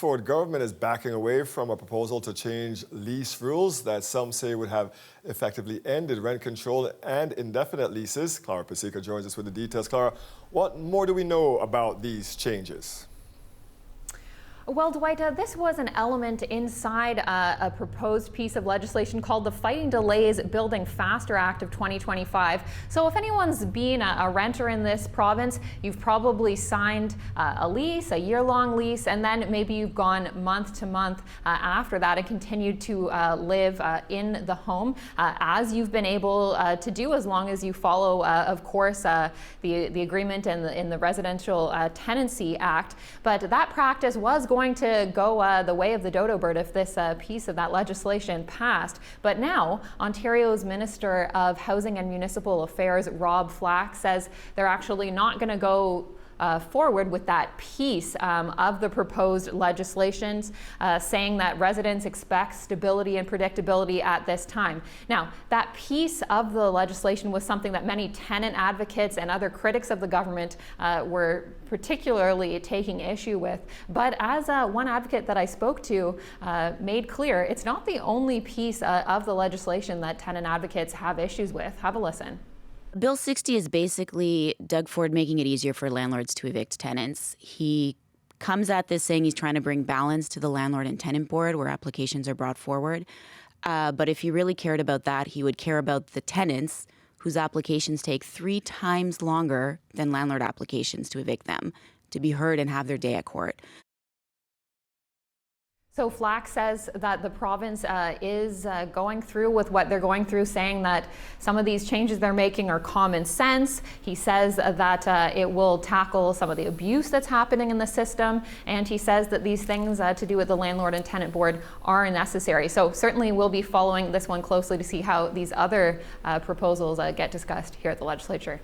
Ford government is backing away from a proposal to change lease rules that some say would have effectively ended rent control and indefinite leases. Clara Pasieka joins us with the details. Clara, what more do we know about these changes? Well, Dwight, this was an element inside a proposed piece of legislation called the Fighting Delays Building Faster Act of 2025. So if anyone's been a renter in this province, you've probably signed a lease, a year-long lease, and then maybe you've gone month to month after that and continued to live in the home as you've been able to do, as long as you follow, of course, the agreement and in the Residential Tenancy Act. But that practice was going to go the way of the dodo bird if this piece of that legislation passed. But now, Ontario's Minister of Housing and Municipal Affairs, Rob Flack, says they're actually not going to go forward with that piece of the proposed legislations, saying that residents expect stability and predictability at this time. Now, that piece of the legislation was something that many tenant advocates and other critics of the government were particularly taking issue with. But as one advocate that I spoke to made clear, it's not the only piece of the legislation that tenant advocates have issues with. Have a listen. Bill 60 is basically Doug Ford making it easier for landlords to evict tenants. He comes at this saying he's trying to bring balance to the landlord and tenant board where applications are brought forward. But if he really cared about that, he would care about the tenants whose applications take 3 times longer than landlord applications to evict them, to be heard and have their day at court. So Flack says that the province is going through with what they're going through, saying that some of these changes they're making are common sense. He says that it will tackle some of the abuse that's happening in the system, and he says that these things to do with the landlord and tenant board are necessary. So certainly we'll be following this one closely to see how these other proposals get discussed here at the legislature.